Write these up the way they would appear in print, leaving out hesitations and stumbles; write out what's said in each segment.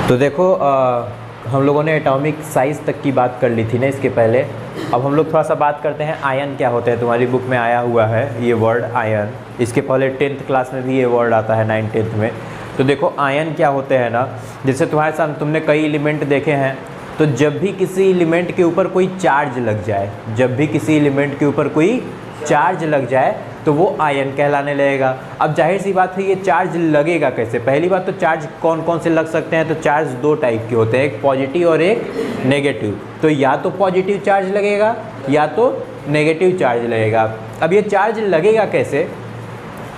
तो देखो हम लोगों ने एटॉमिक साइज़ तक की बात कर ली थी ना इसके पहले। अब हम लोग थोड़ा सा बात करते हैं आयन क्या होते हैं। तुम्हारी बुक में आया हुआ है ये वर्ड आयन, इसके पहले 10th क्लास में भी ये वर्ड आता है 9th 10th में। तो देखो आयन क्या होते हैं ना, जैसे तुम्हारे साथ तुमने कई एलिमेंट देखे हैं, तो जब भी किसी एलिमेंट के ऊपर कोई चार्ज लग जाए, जब भी किसी एलिमेंट के ऊपर कोई चार्ज लग जाए तो वो आयन कहलाने लगेगा। अब जाहिर सी बात है ये चार्ज लगेगा कैसे। पहली बात तो चार्ज कौन कौन से लग सकते हैं, तो चार्ज दो टाइप के होते हैं, एक पॉजिटिव और एक नेगेटिव। तो या तो पॉजिटिव चार्ज लगेगा या तो नेगेटिव चार्ज लगेगा। अब ये चार्ज लगेगा कैसे,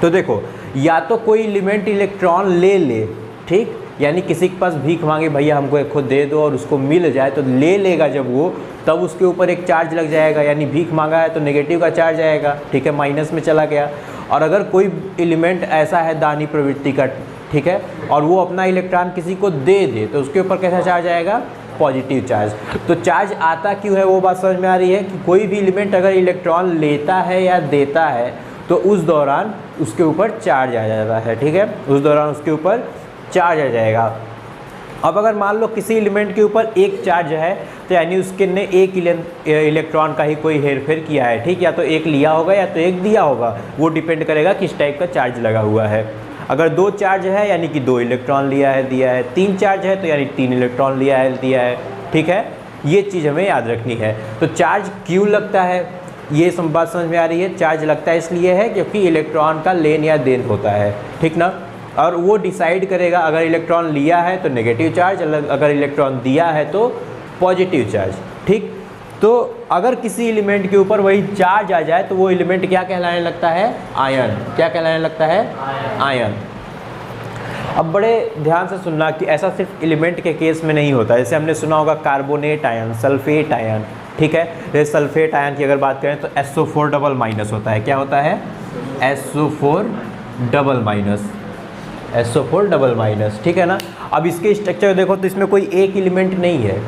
तो देखो या तो कोई एलिमेंट इलेक्ट्रॉन ले, ठीक, यानी किसी के पास भीख मांगे भैया हमको एक खुद दे दो और उसको मिल जाए तो ले लेगा जब वो, तब उसके ऊपर एक चार्ज लग जाएगा, यानी भीख मांगा है तो नेगेटिव का चार्ज आएगा, ठीक है, माइनस में चला गया। और अगर कोई एलिमेंट ऐसा है दानी प्रवृत्ति का, ठीक है, और वो अपना इलेक्ट्रॉन किसी को दे दे तो उसके ऊपर कैसा चार्ज आएगा, पॉजिटिव चार्ज। तो चार्ज आता क्यों है वो बात समझ में आ रही है कि कोई भी एलिमेंट अगर इलेक्ट्रॉन लेता है या देता है तो उस दौरान उसके ऊपर चार्ज आ जाता है, ठीक है, उस दौरान उसके ऊपर चार्ज आ जाएगा। अब अगर मान लो किसी एलिमेंट के ऊपर एक चार्ज है तो यानी उसके ने एक इलेक्ट्रॉन का ही कोई हेरफेर किया है, ठीक, या तो एक लिया होगा या तो एक दिया होगा, वो डिपेंड करेगा किस टाइप का चार्ज लगा हुआ है। अगर दो चार्ज है यानी कि दो इलेक्ट्रॉन लिया है दिया है, तीन चार्ज है तो यानी तीन इलेक्ट्रॉन लिया है दिया है, ठीक है, ये चीज़ हमें याद रखनी है। तो चार्ज क्यों लगता है ये बात समझ में आ रही है। चार्ज लगता है इसलिए है क्योंकि इलेक्ट्रॉन का लेन या देन होता है, ठीक ना, और वो डिसाइड करेगा अगर इलेक्ट्रॉन लिया है तो नेगेटिव चार्ज, अगर इलेक्ट्रॉन दिया है तो पॉजिटिव चार्ज, ठीक। तो अगर किसी एलिमेंट के ऊपर वही चार्ज आ जाए तो वो एलिमेंट क्या कहलाने लगता है, आयन। क्या कहलाने लगता है, आयन। अब बड़े ध्यान से सुनना कि ऐसा सिर्फ एलिमेंट के केस में नहीं होता। जैसे हमने सुना होगा कार्बोनेट आयन, सल्फेट आयन, ठीक है। जैसे सल्फेट आयन की अगर बात करें तो SO4 डबल माइनस होता है। क्या होता है, SO4 double minus, SO4 double minus, ठीक है ना। अब इसके स्ट्रक्चर देखो तो इसमें कोई एक एलिमेंट नहीं है,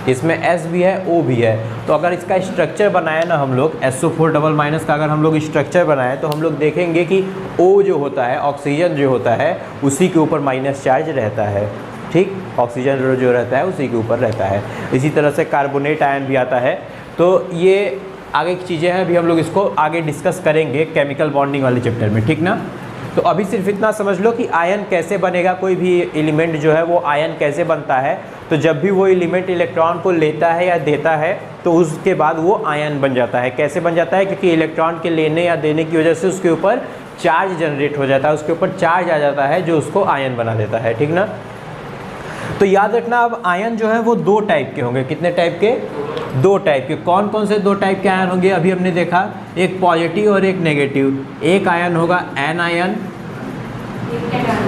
इसमें S भी है O भी है। तो अगर इसका स्ट्रक्चर बनाए ना हम लोग SO4 डबल माइनस का अगर हम लोग स्ट्रक्चर बनाए तो हम लोग देखेंगे कि O जो होता है, ऑक्सीजन जो होता है, उसी के ऊपर माइनस चार्ज रहता है, ठीक, ऑक्सीजन जो रहता है उसी के ऊपर रहता है। इसी तरह से कार्बोनेट आयन भी आता है। तो ये आगे की चीज़ें हैं, अभी हम लोग इसको आगे डिस्कस करेंगे केमिकल बॉन्डिंग वाले चैप्टर में, ठीक ना। तो अभी सिर्फ इतना समझ लो कि आयन कैसे बनेगा, कोई भी एलिमेंट जो है वो आयन कैसे बनता है। तो जब भी वो एलिमेंट इलेक्ट्रॉन को लेता है या देता है तो उसके बाद वो आयन बन जाता है। कैसे बन जाता है, क्योंकि इलेक्ट्रॉन के लेने या देने की वजह से उसके ऊपर चार्ज जनरेट हो जाता है, उसके ऊपर चार्ज आ जाता है जो उसको आयन बना देता है, ठीक ना। तो याद रखना अब आयन जो है वो दो टाइप के होंगे। कितने टाइप के, दो टाइप के। कौन कौन से दो टाइप के आयन होंगे, अभी हमने देखा, एक पॉजिटिव और एक नेगेटिव। एक आयन होगा एन आयन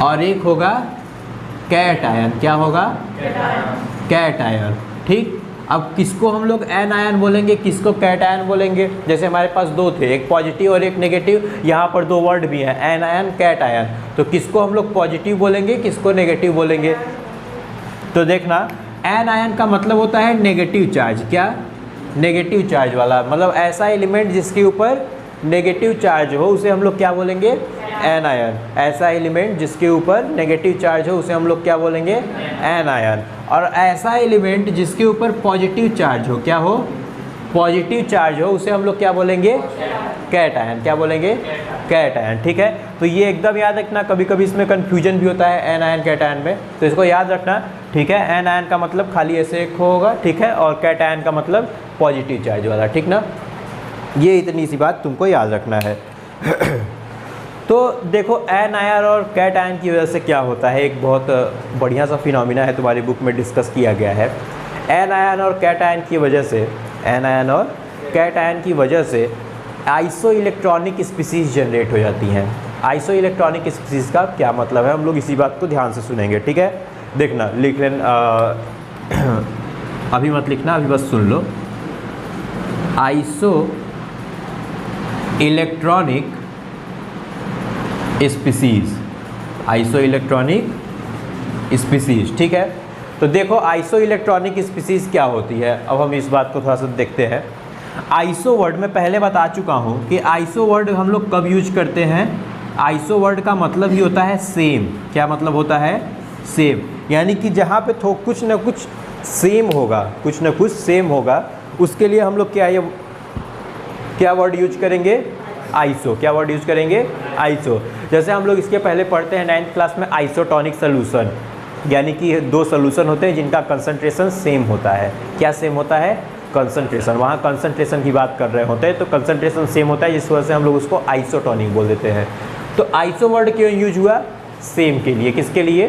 और एक होगा कैट आयन। क्या होगा, कैट आयन, ठीक। अब किसको हम लोग एन आयन बोलेंगे, किसको कैट आयन बोलेंगे। जैसे हमारे पास दो थे, एक पॉजिटिव और एक नेगेटिव, यहाँ पर दो वर्ड भी हैं, एन आयन कैट आयन। तो किसको हम लोग पॉजिटिव बोलेंगे, किसको नेगेटिव बोलेंगे। तो देखना एन आयन का मतलब होता है नेगेटिव चार्ज। क्या, नेगेटिव चार्ज वाला, मतलब ऐसा एलिमेंट जिसके ऊपर नेगेटिव चार्ज हो उसे हम लोग क्या बोलेंगे, एन आयन। ऐसा एलिमेंट जिसके ऊपर नेगेटिव चार्ज हो उसे हम लोग क्या बोलेंगे, एन आयन। और ऐसा एलिमेंट जिसके ऊपर पॉजिटिव चार्ज हो, क्या हो, पॉजिटिव चार्ज हो, उसे हम लोग क्या बोलेंगे, कैट आयन। क्या बोलेंगे, कैट आयन, ठीक है। तो ये एकदम याद रखना, कभी कभी इसमें कन्फ्यूजन भी होता है एन आयन कैट आयन में, तो इसको याद रखना, ठीक है। एन आयन का मतलब खाली ऐसे एक होगा, ठीक है, और कैट आयन का मतलब पॉजिटिव चार्ज वाला, ठीक ना। ये इतनी सी बात तुमको याद रखना है। तो देखो एन आयन और कैट आयन की वजह से क्या होता है, एक बहुत बढ़िया सा फिनोमिना है, तुम्हारी बुक में डिस्कस किया गया है। एन आयन और कैट आयन की वजह से, एन आयन और कैट आयन की वजह से आइसो इलेक्ट्रॉनिक स्पीसीज जनरेट हो जाती हैं। आइसो इलेक्ट्रॉनिक स्पीसीज का क्या मतलब है, हम लोग इसी बात को ध्यान से सुनेंगे, ठीक है। देखना, लिख लेना, अभी मत लिखना, अभी बस सुन लो। Isoelectronic species, isoelectronic species, ठीक है। तो देखो आइसो इलेक्ट्रॉनिक स्पीसीज क्या होती है, अब हम इस बात को थोड़ा सा देखते हैं। आइसो वर्ड में पहले बता चुका हूँ कि आइसो वर्ड हम लोग कब यूज करते हैं। आइसो वर्ड का मतलब ही होता है सेम। क्या मतलब होता है, सेम। यानी कि जहाँ पे कुछ ना कुछ सेम होगा, कुछ ना कुछ सेम होगा, उसके लिए हम लोग क्या वर्ड यूज करेंगे? आइसो। क्या वर्ड यूज करेंगे? आइसो। जैसे हम लोग इसके पहले पढ़ते हैं 9th क्लास में आइसोटोनिक सोल्यूशन, यानी कि दो सोल्यूशन होते हैं जिनका कंसंट्रेशन सेम होता है। क्या सेम होता है? कंसंट्रेशन। वहाँ कंसंट्रेशन की बात कर रहे होते हैं तो कंसंट्रेशन सेम होता है, जिस वजह से हम लोग उसको आइसोटोनिक बोल देते हैं। तो आइसो वर्ड क्यों यूज हुआ? सेम के लिए। किसके लिए?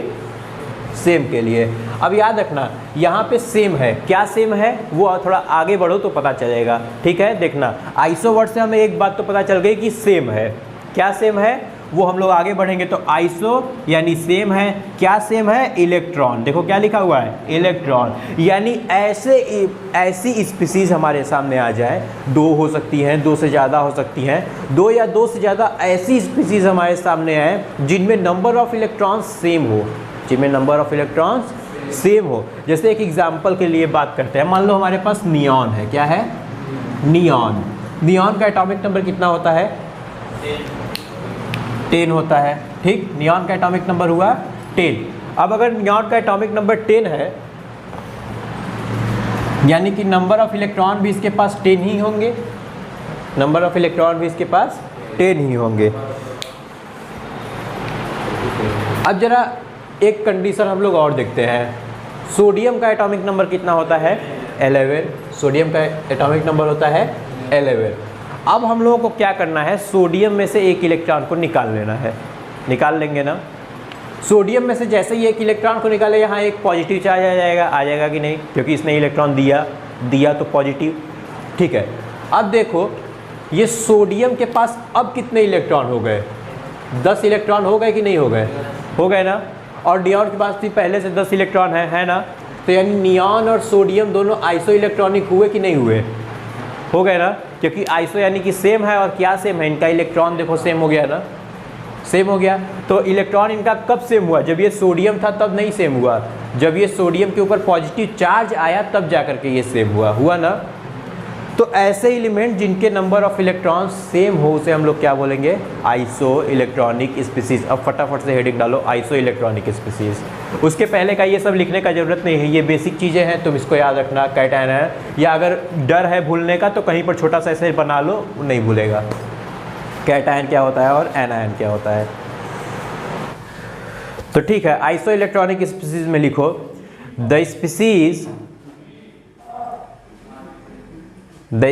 सेम के लिए। अब याद रखना यहाँ पे सेम है। क्या सेम है वो थोड़ा आगे बढ़ो तो पता चलेगा, ठीक है। देखना आइसो वर्ड से हमें एक बात तो पता चल गई कि सेम है। क्या सेम है वो हम लोग आगे बढ़ेंगे तो आइसो यानी सेम है। क्या सेम है? इलेक्ट्रॉन। देखो क्या लिखा हुआ है? इलेक्ट्रॉन। यानी ऐसी स्पीसीज हमारे सामने आ जाए, दो हो सकती हैं, दो से ज़्यादा हो सकती हैं, दो या दो से ज़्यादा ऐसी स्पीसीज हमारे सामने आए जिनमें नंबर ऑफ इलेक्ट्रॉन्स सेम हो, जिनमें नंबर ऑफ इलेक्ट्रॉन्स सेम हो। जैसे एक एग्जाम्पल के लिए बात करते हैं, मान लो हमारे पास नियॉन है। क्या है? नियॉन। नियॉन का एटॉमिक नंबर कितना होता है? 10 होता है, ठीक। नियॉन का एटॉमिक नंबर हुआ 10। अब अगर नियॉन का एटॉमिक नंबर 10 है, यानी कि नंबर ऑफ इलेक्ट्रॉन भी इसके पास 10 ही होंगे। नंबर ऑफ इलेक्ट्रॉन भी इसके पास 10 ही होंगे। अब जरा एक कंडीशन हम लोग और देखते हैं। सोडियम का एटॉमिक नंबर कितना होता है? 11। सोडियम का एटॉमिक नंबर होता है 11। अब हम लोगों को क्या करना है? सोडियम में से एक इलेक्ट्रॉन को निकाल लेना है। निकाल लेंगे ना? सोडियम में से जैसे ही एक इलेक्ट्रॉन को निकाले, यहाँ एक पॉजिटिव चार्ज आ जाएगा कि नहीं? क्योंकि इसने इलेक्ट्रॉन दिया तो पॉजिटिव, ठीक है। अब देखो ये सोडियम के पास अब कितने इलेक्ट्रॉन हो गए? 10 इलेक्ट्रॉन हो गए कि नहीं हो गए? हो गए ना। और नियॉन के पास भी पहले से 10 इलेक्ट्रॉन है ना। तो यानी नियॉन और सोडियम दोनों आइसो इलेक्ट्रॉनिक हुए कि नहीं हुए? हो गए ना, क्योंकि आइसो यानी कि सेम है। और क्या सेम है? इनका इलेक्ट्रॉन देखो सेम हो गया ना, सेम हो गया। तो इलेक्ट्रॉन इनका कब सेम हुआ? जब ये सोडियम था तब नहीं सेम हुआ, जब ये सोडियम के ऊपर पॉजिटिव चार्ज आया तब जा करके ये सेम हुआ ना। तो ऐसे एलिमेंट जिनके नंबर ऑफ इलेक्ट्रॉन सेम हो उसे हम लोग क्या बोलेंगे? Iso electronic species. अब फटाफट से हेडिंग डालो, आइसो इलेक्ट्रॉनिक स्पीसीज। उसके पहले का ये सब लिखने का ज़रूरत नहीं है, ये बेसिक चीज़ें हैं, तुम इसको याद रखना। कैटायन है, या अगर डर है भूलने का तो कहीं पर छोटा सा ऐसे बना लो, नहीं भूलेगा। कैटायन क्या होता है और एनायन क्या होता है। तो ठीक है, आइसो इलेक्ट्रॉनिक स्पीसीज में लिखो द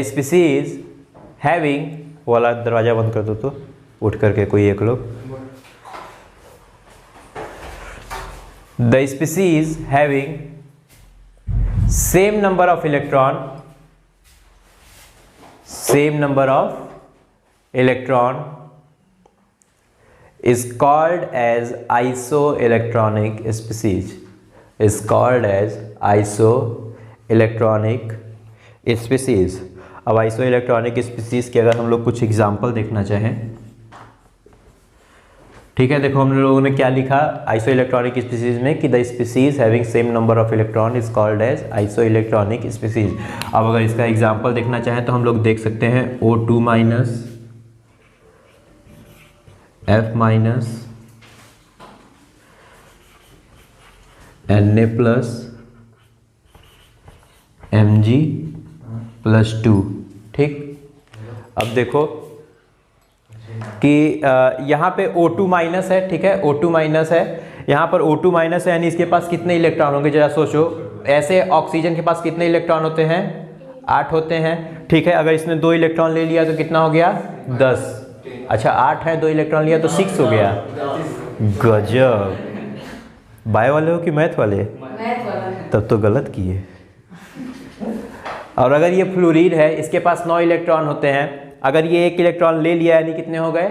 स्पीसीज हैविंग, वाला दरवाजा बंद कर दो तो उठ करके कोई एक लोग। The species having same number of electron is called as isoelectronic species, is called as isoelectronic species। अब आइसो इलेक्ट्रॉनिक स्पीसीज के अगर हम लोग कुछ एग्जाम्पल देखना चाहें, ठीक है। देखो हम लोगों ने क्या लिखा आइसो इलेक्ट्रॉनिक स्पीसीज में कि the species having same number of electron is called as isoelectronic species. अब अगर इसका एग्जाम्पल देखना चाहें तो हम लोग देख सकते हैं O2 minus, F minus, Na plus, Mg plus 2, ठीक। अब देखो कि यहाँ पे O2 माइनस है, ठीक है। O2 माइनस है, यहाँ पर O2 माइनस है, यानी इसके पास कितने इलेक्ट्रॉन होंगे जरा सोचो। ऐसे ऑक्सीजन के पास कितने इलेक्ट्रॉन होते हैं? 8 होते हैं, ठीक है। अगर इसने 2 इलेक्ट्रॉन ले लिया तो कितना हो गया? 10। अच्छा 8 है, 2 इलेक्ट्रॉन लिया तो 6 हो गया। गजब। बायो वाले हो कि मैथ वाले? तब तो गलत किए। और अगर ये फ्लोरीन है, इसके पास 9 इलेक्ट्रॉन होते हैं, अगर ये 1 इलेक्ट्रॉन ले लिया यानी कितने हो गए?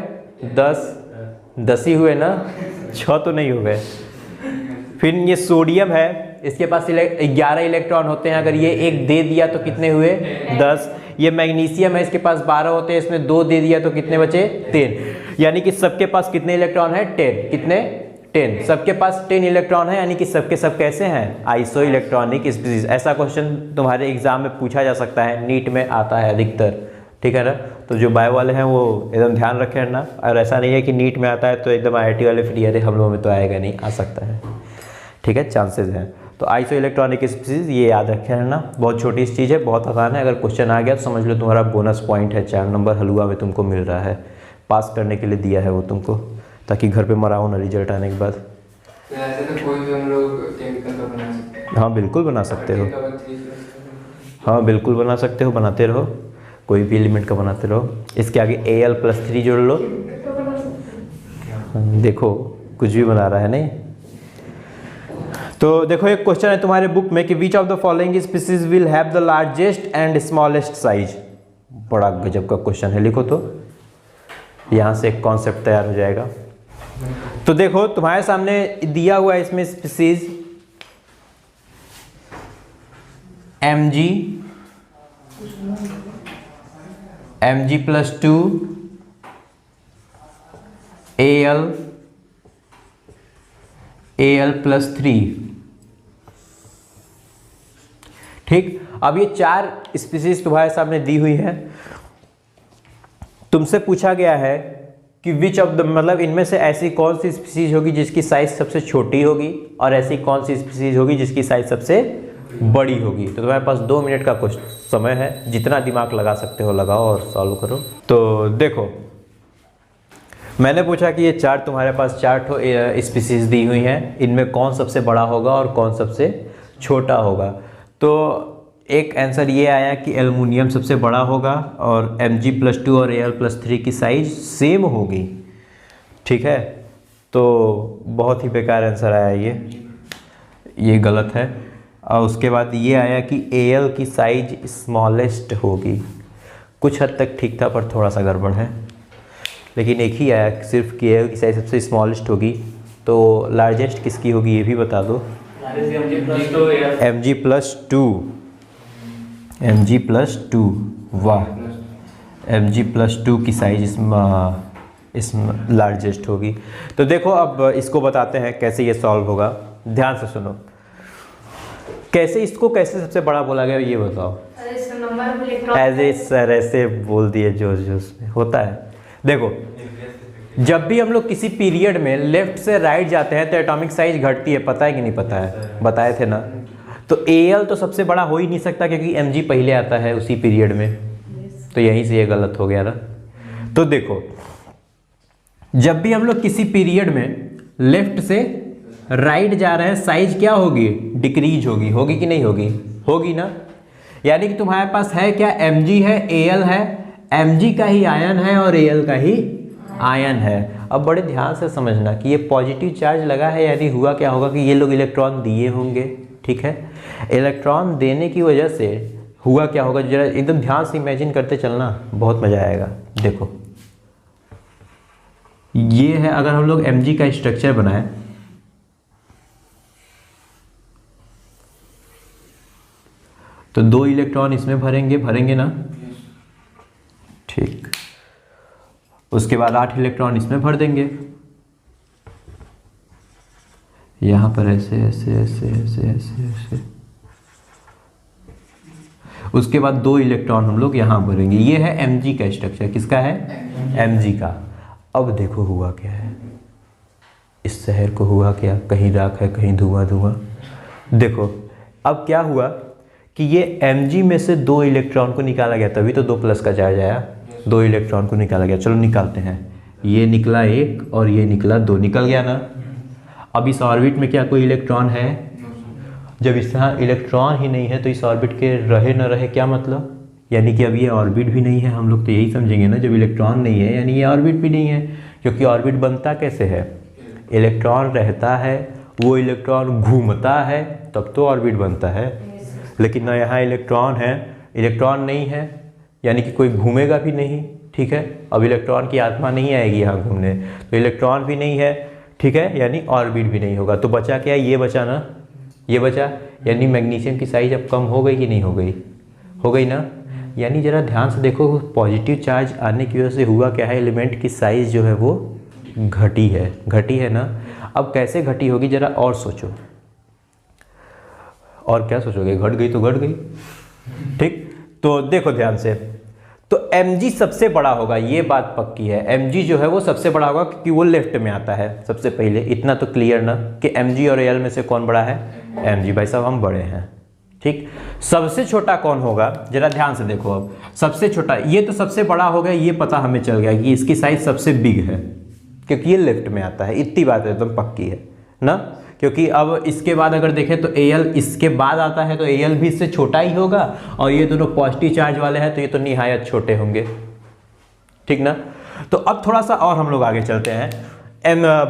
10 ही हुए ना, 6 तो नहीं हो गए। फिर ये सोडियम है, इसके पास 11 इलेक्ट्रॉन होते हैं, अगर ये 1 दे दिया तो कितने हुए? 10। ये मैग्नीशियम है, इसके पास 12 होते हैं, इसमें 2 दे दिया तो कितने बचे? 10। यानी कि सबके पास कितने इलेक्ट्रॉन है? 10। कितने? 10। सबके पास 10 इलेक्ट्रॉन है, यानी कि सबके सब कैसे हैं? Iso electronic species. ऐसा क्वेश्चन तुम्हारे एग्जाम में पूछा जा सकता है, नीट में आता है अधिकतर, ठीक है ना। तो जो बायो वाले हैं वो एकदम ध्यान रखें ना। और ऐसा नहीं है कि नीट में आता है तो एकदम IIT वाले फ्री, अरे हम लोगों में तो आएगा नहीं, आ सकता है, ठीक है, चांसेस हैं। तो आइसो इलेक्ट्रॉनिक स्पीसीज ये याद रखे है ना, बहुत छोटी सी चीज़ है, बहुत आसान है। अगर क्वेश्चन आ गया तो समझ लो तुम्हारा बोनस पॉइंट है, 4 नंबर हलवा में तुमको मिल रहा है, पास करने के लिए दिया है वो तुमको, ताकि घर पे मराओ ना रिजल्ट आने के बाद। ऐसे तो कोई भी हम लोग केमिकल का बना सकते हैं। हाँ बिल्कुल बना सकते हो, हाँ बिल्कुल बना सकते हो, बनाते रहो, कोई भी एलिमेंट का बनाते रहो। इसके आगे Al+3 जोड़ लो, देखो कुछ भी बना रहा है नहीं। तो देखो एक क्वेश्चन है तुम्हारे बुक में कि which of the following species will have the largest and smallest size. बड़ा गजब का क्वेश्चन है, लिखो तो, यहाँ से एक कॉन्सेप्ट तैयार हो जाएगा। तो देखो तुम्हारे सामने दिया हुआ है इसमें species Mg, Mg+2, Al, Al+3। ठीक, अब ये 4 स्पीसीज तुम्हारे सामने दी हुई है। तुमसे पूछा गया है कि विच ऑफ द, मतलब इनमें से ऐसी कौन सी स्पीसीज होगी जिसकी साइज सबसे छोटी होगी, और ऐसी कौन सी स्पीसीज होगी जिसकी साइज सबसे बड़ी होगी। तो तुम्हारे पास 2 मिनट का कुछ समय है, जितना दिमाग लगा सकते हो लगाओ और सॉल्व करो। तो देखो मैंने पूछा कि ये 4 तुम्हारे पास 4 स्पीसीज दी हुई हैं, इनमें कौन सबसे बड़ा होगा और कौन सबसे छोटा होगा। तो एक आंसर ये आया कि एल्युमिनियम सबसे बड़ा होगा और Mg+2 और Al+3 की साइज सेम होगी। ठीक है, तो बहुत ही बेकार आंसर आया ये गलत है। और उसके बाद ये आया कि Al की साइज स्मॉलेस्ट होगी। कुछ हद तक ठीक था पर थोड़ा सा गड़बड़ है, लेकिन एक ही आया सिर्फ कि Al की साइज सबसे स्मॉलेस्ट होगी। तो लार्जेस्ट किसकी होगी ये भी बता दो। Mg+2, वाह, Mg+2 की साइज इसमें लार्जेस्ट होगी। तो देखो अब इसको बताते हैं कैसे ये सॉल्व होगा, ध्यान से सुनो। कैसे इसको कैसे सबसे बड़ा बोला गया ये बताओ। ऐसे सर ऐसे बोल दिए जोश जोश में होता है। देखो जब भी हम लोग किसी पीरियड में लेफ्ट से राइट जाते हैं तो एटॉमिक साइज घटती है, पता है कि नहीं पता है, बताए थे ना। तो Al तो सबसे बड़ा हो ही नहीं सकता क्योंकि Mg पहले आता है उसी पीरियड में, तो यहीं से ये गलत हो गया ना। तो देखो जब भी हम लोग किसी पीरियड में लेफ्ट से राइट जा रहे हैं साइज क्या होगी, डिक्रीज होगी, होगी कि नहीं होगी, होगी ना। यानी कि तुम्हारे पास है क्या, Mg है, Al है, Mg का ही आयन है और Al का ही आयन है। अब बड़े ध्यान से समझना कि ये पॉजिटिव चार्ज लगा है, यानी हुआ क्या होगा कि ये लोग इलेक्ट्रॉन दिए होंगे। ठीक है, इलेक्ट्रॉन देने की वजह से हुआ क्या होगा, जरा एकदम ध्यान से इमेजिन करते चलना, बहुत मजा आएगा। देखो ये है, अगर हम लोग Mg का स्ट्रक्चर बनाएं तो 2 इलेक्ट्रॉन इसमें भरेंगे ना, ठीक। उसके बाद 8 इलेक्ट्रॉन इसमें भर देंगे, यहाँ पर ऐसे ऐसे ऐसे ऐसे ऐसे ऐसे। उसके बाद 2 इलेक्ट्रॉन हम लोग यहाँ भरेंगे। ये है Mg का स्ट्रक्चर, किसका है, Mg का। अब देखो हुआ क्या है, इस शहर को हुआ क्या, कहीं राख है कहीं धुआं धुआं। देखो अब क्या हुआ कि ये Mg में से 2 इलेक्ट्रॉन को निकाला गया, तभी तो 2+ का चार्ज आया, 2 इलेक्ट्रॉन को निकाला गया। चलो निकालते हैं, ये निकला 1 और ये निकला 2, निकल गया ना। अब इस ऑर्बिट में क्या कोई इलेक्ट्रॉन है, जब इस तरह इलेक्ट्रॉन ही नहीं है तो इस ऑर्बिट के रहे न रहे क्या मतलब, यानी कि अब ये ऑर्बिट भी नहीं है। हम लोग तो यही समझेंगे ना, जब इलेक्ट्रॉन नहीं है यानी ये ऑर्बिट भी नहीं है, क्योंकि ऑर्बिट बनता कैसे है, इलेक्ट्रॉन रहता है, वो इलेक्ट्रॉन घूमता है तब तो ऑर्बिट बनता है। लेकिन ना यहाँ इलेक्ट्रॉन है, इलेक्ट्रॉन नहीं है यानी कि कोई घूमेगा भी नहीं। ठीक है, अब इलेक्ट्रॉन की आत्मा नहीं आएगी यहाँ घूमने, तो इलेक्ट्रॉन भी नहीं है, ठीक है, यानी ऑर्बिट भी नहीं होगा। तो बचा क्या, ये बचा ना, ये बचा, यानी मैग्नीशियम की साइज अब कम हो गई कि नहीं हो गई, हो गई ना। यानी ज़रा ध्यान से देखो, पॉजिटिव चार्ज आने की वजह से हुआ क्या है, एलिमेंट की साइज जो है वो घटी है ना। अब कैसे घटी होगी ज़रा और सोचो, और क्या सोचोगे, घट गई तो घट गई। ठीक, तो देखो ध्यान से, तो Mg सबसे बड़ा होगा, ये बात पक्की है। Mg जो है वो सबसे बड़ा होगा क्योंकि वो लेफ्ट में आता है सबसे पहले। इतना तो क्लियर ना कि Mg और Al में से कौन बड़ा है? Mg। भाई साहब हम बड़े हैं, ठीक। सबसे छोटा कौन होगा, जरा ध्यान से देखो। अब सबसे छोटा, ये तो सबसे बड़ा हो गया, ये पता हमें चल गया कि इसकी साइज सबसे बिग है क्योंकि ये लेफ्ट में आता है। इतनी बात एकदम पक्की है ना, क्योंकि अब इसके बाद अगर देखें तो Al इसके बाद आता है तो Al भी इससे छोटा ही होगा, और ये दोनों पॉजिटिव चार्ज वाले हैं तो ये तो निहायत छोटे होंगे, ठीक ना। तो अब थोड़ा सा और हम लोग आगे चलते हैं,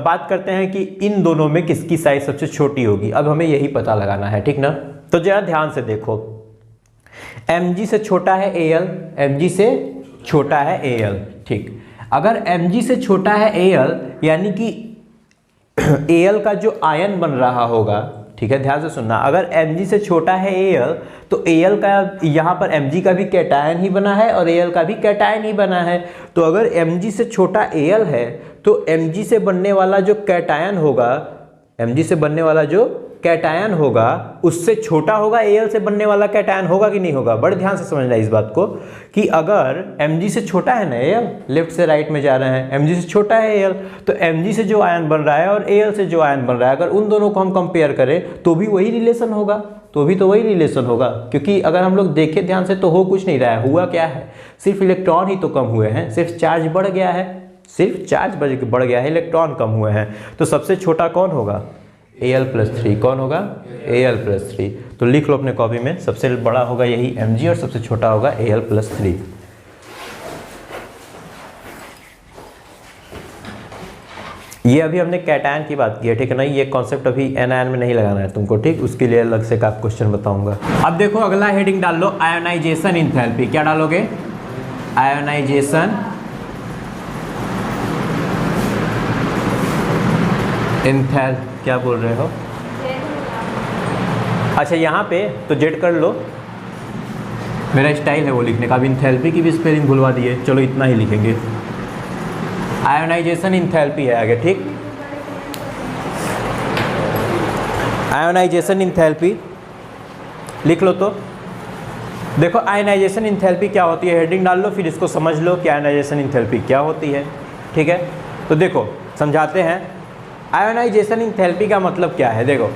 बात करते हैं कि इन दोनों में किसकी साइज सबसे छोटी होगी। अब हमें यही पता लगाना है, ठीक ना। तो जरा ध्यान से देखो, Mg से छोटा है Al, Mg से छोटा है Al, ठीक। अगर Mg से छोटा है Al यानी कि Al का जो आयन बन रहा होगा, ठीक है, ध्यान से सुनना। अगर Mg से छोटा है Al तो Al का यहाँ पर Mg का भी कैटायन ही बना है और Al का भी कैटायन ही बना है। तो अगर Mg से छोटा Al है तो Mg से बनने वाला जो कैटायन होगा, Mg से बनने वाला जो कैटायन होगा उससे छोटा होगा Al से बनने वाला कैटायन, होगा कि नहीं होगा? बड़े ध्यान से समझना इस बात को कि अगर Mg से छोटा है ना Al, लेफ्ट से राइट में जा रहे हैं, Mg से छोटा है Al, तो Mg से जो आयन बन रहा है और Al से जो आयन बन रहा है, अगर उन दोनों को हम कंपेयर करें तो भी वही रिलेशन होगा, तो भी तो वही रिलेशन होगा। क्योंकि अगर हम लोग देखें ध्यान से तो हो कुछ नहीं रहा है, हुआ क्या है, सिर्फ इलेक्ट्रॉन ही तो कम हुए हैं, सिर्फ चार्ज बढ़ गया है, सिर्फ चार्ज बढ़ गया है, इलेक्ट्रॉन कम हुए हैं। तो सबसे छोटा कौन होगा? Al+3। कौन होगा? Al+3। तो लिख लो अपने कॉपी में, सबसे बड़ा होगा यही Mg और सबसे छोटा होगा Al+3। ये अभी हमने कैटायन की बात की है, ठीक है ना। ये कॉन्सेप्ट अभी एनायन में नहीं लगाना है तुमको, ठीक, उसके लिए अलग से का क्वेश्चन बताऊंगा। अब देखो अगला हेडिंग डाल लो, आयोनाइजेशन इंथैल्पी। क्या डालोगे? Ionisation enthalpy. क्या बोल रहे हो? अच्छा यहाँ पे तो जेड कर लो, मेरा स्टाइल है वो लिखने का। अब इंथैल्पी की भी स्पेलिंग भुलवा दिए, चलो इतना ही लिखेंगे। आयोनाइजेशन इंथैल्पी है आगे, ठीक। आयोनाइजेशन इंथैल्पी लिख लो। तो देखो आयोनाइजेशन इंथैल्पी क्या होती है, हेडिंग डाल लो, फिर इसको समझ लो कि आयोनाइजेशन इंथैल्पी क्या होती है, ठीक है। तो देखो समझाते हैं, आयोनाइजेशन इंथैल्पी का मतलब क्या है। देखो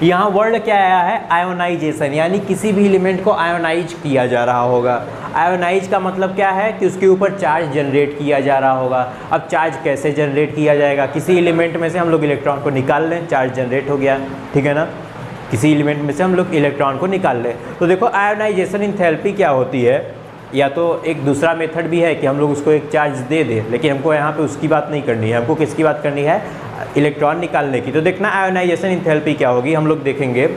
यहाँ वर्ड क्या आया है? आयोनाइजेशन, यानी किसी भी एलिमेंट को आयोनाइज किया जा रहा होगा। आयोनाइज का मतलब क्या है कि उसके ऊपर चार्ज जनरेट किया जा रहा होगा। अब चार्ज कैसे जनरेट किया जाएगा? किसी एलिमेंट में से हम लोग इलेक्ट्रॉन को निकाल लें, चार्ज जनरेट हो गया, ठीक है ना। किसी एलिमेंट में से हम लोग इलेक्ट्रॉन को निकाल लें। तो देखो आयोनाइजेशन इंथैल्पी क्या होती है, या तो एक दूसरा मेथड भी है कि हम लोग उसको एक चार्ज दे दें, लेकिन हमको यहाँ पे उसकी बात नहीं करनी है, हमको किसकी बात करनी है? इलेक्ट्रॉन निकालने की। तो देखना आयोनाइजेशन इंथैल्पी क्या होगी, हम लोग देखेंगे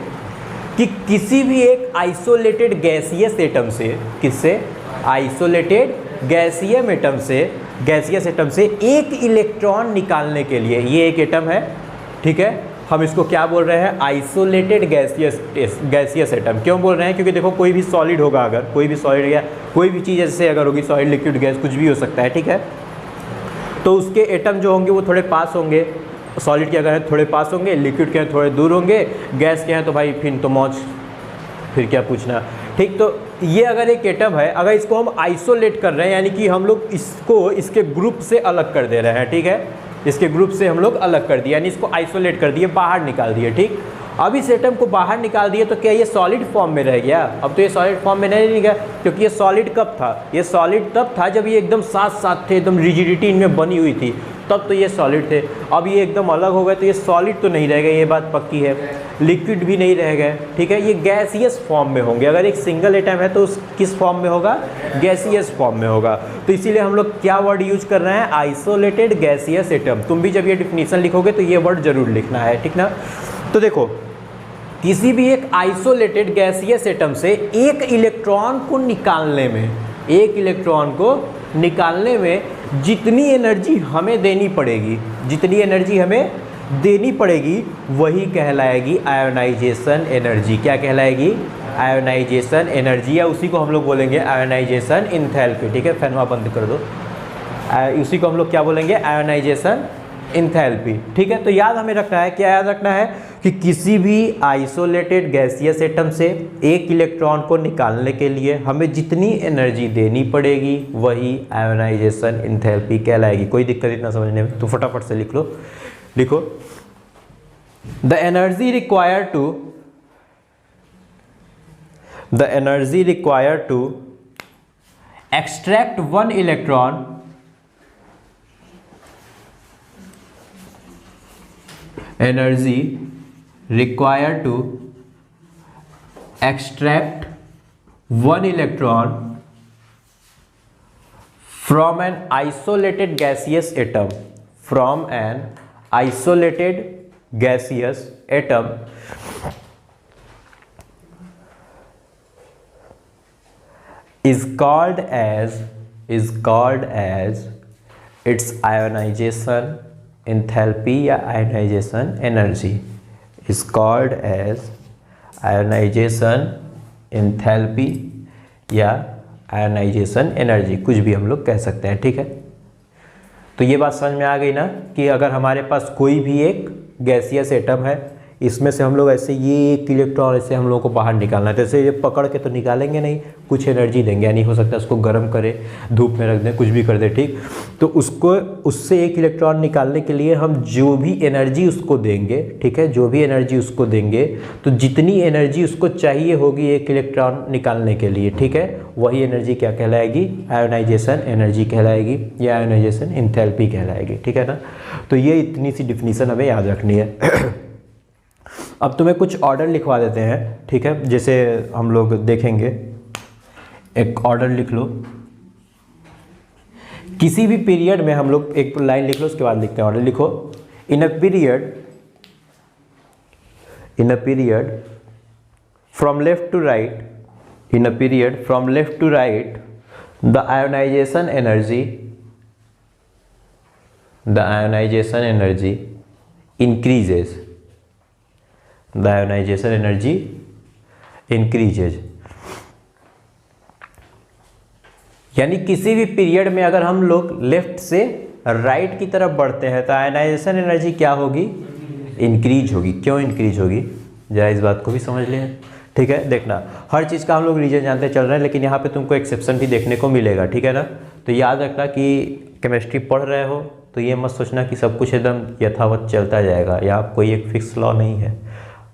कि किसी भी एक आइसोलेटेड गैसियस एटम से, किससे? आइसोलेटेड गैसियस एटम से एक इलेक्ट्रॉन निकालने के लिए, ये एक एटम है, ठीक है, हम इसको क्या बोल रहे हैं? Isolated gaseous atom. क्यों बोल रहे हैं? क्योंकि देखो कोई भी सॉलिड होगा, अगर कोई भी सॉलिड या कोई भी चीज़ जैसे अगर होगी, सॉलिड, लिक्विड, गैस, कुछ भी हो सकता है, ठीक है। तो उसके एटम जो होंगे वो थोड़े पास होंगे, सॉलिड के अगर है थोड़े पास होंगे, लिक्विड के हैं थोड़े दूर होंगे, गैस के हैं तो भाई फिर तो मौज, फिर क्या पूछना, ठीक। तो ये अगर एक एटम है, अगर इसको हम आइसोलेट कर रहे हैं, यानी कि हम लोग इसको इसके ग्रुप से अलग कर दे रहे हैं, ठीक है, इसके ग्रुप से हम लोग अलग कर दिए, यानी इसको आइसोलेट कर दिए, बाहर निकाल दिए, ठीक। अब इस एटम को बाहर निकाल दिए तो क्या ये सॉलिड फॉर्म में रह गया? अब तो ये सॉलिड फॉर्म में नहीं गया, क्योंकि ये सॉलिड कब था? ये सॉलिड तब था जब ये एकदम साथ साथ थे, एकदम रिजिडिटी इनमें बनी हुई थी, तब तो ये सॉलिड थे। अब ये एकदम अलग हो गए तो ये सॉलिड तो नहीं रह गए, ये बात पक्की है। लिक्विड भी नहीं रह गए, ठीक है, ये गैसियस फॉर्म में होंगे। अगर एक सिंगल एटम है तो उस किस फॉर्म में होगा? गैसियस फॉर्म में होगा। तो इसीलिए हम लोग क्या वर्ड यूज कर रहे हैं? Isolated gaseous atom. तुम भी जब ये डिफिनीशन लिखोगे तो ये वर्ड जरूर लिखना है, ठीक ना। तो देखो किसी भी एक आइसोलेटेड गैसियस एटम से एक इलेक्ट्रॉन को निकालने में जितनी एनर्जी हमें देनी पड़ेगी, वही कहलाएगी आयोनाइजेशन एनर्जी। क्या कहलाएगी? आयोनाइजेशन एनर्जी, या उसी को हम लोग बोलेंगे आयोनाइजेशन इंथैल्पी, ठीक है। फैनवा बंद कर दो। उसी को हम लोग क्या बोलेंगे? Ionisation enthalpy. ठीक है, तो याद हमें रखना है, क्या याद रखना है कि किसी भी आइसोलेटेड गैसियस एटम से एक इलेक्ट्रॉन को निकालने के लिए हमें जितनी एनर्जी देनी पड़ेगी वही आयोनाइजेशन इंथैल्पी कहलाएगी। कोई दिक्कत इतना समझने में, तो फटाफट से लिख लो, लिखो the energy required to extract one electron energy required to extract one electron from an isolated gaseous atom is called as its ionization enthalpy या ionization energy is called as ionization enthalpy या ionization energy, कुछ भी हम लोग कह सकते हैं। ठीक है, तो ये बात समझ में आ गई ना कि अगर हमारे पास कोई भी एक गैसियस एटम है, इसमें से हम लोग ऐसे ये एक इलेक्ट्रॉन ऐसे हम लोगों को बाहर निकालना है, तो ऐसे ये पकड़ के तो निकालेंगे नहीं, कुछ एनर्जी देंगे, यानी हो सकता है उसको गर्म करें, धूप में रख दें, कुछ भी कर दें। ठीक, तो उससे एक इलेक्ट्रॉन निकालने के लिए हम जो भी एनर्जी उसको देंगे, ठीक है, जो भी एनर्जी उसको देंगे, तो जितनी एनर्जी उसको चाहिए होगी एक इलेक्ट्रॉन निकालने के लिए, ठीक है, वही एनर्जी क्या कहलाएगी? आयोनाइजेशन एनर्जी कहलाएगी या आयोनाइजेशन इंथैल्पी कहलाएगी। ठीक है ना, तो ये इतनी सी डिफिनीशन हमें याद रखनी है। अब तुम्हें कुछ ऑर्डर लिखवा देते हैं, ठीक है, जैसे हम लोग देखेंगे, एक ऑर्डर लिख लो, किसी भी पीरियड में हम लोग एक लाइन लिख लो, उसके बाद लिखते हैं ऑर्डर। लिखो in a period from left to right the ionization energy increases, the ionization energy increases। यानी किसी भी पीरियड में अगर हम लोग लेफ्ट से राइट की तरफ बढ़ते हैं तो आयोनाइजेशन एनर्जी क्या होगी? इंक्रीज होगी। क्यों इंक्रीज होगी, जरा इस बात को भी समझ लें। ठीक है, देखना हर चीज़ का हम लोग रीजन जानते चल रहे हैं, लेकिन यहाँ पे तुमको एक्सेप्शन भी देखने को मिलेगा। ठीक है ना, तो याद रखना कि केमिस्ट्री पढ़ रहे हो तो ये मत सोचना कि सब कुछ एकदम यथावत चलता जाएगा, यहाँ कोई एक फिक्स लॉ नहीं है।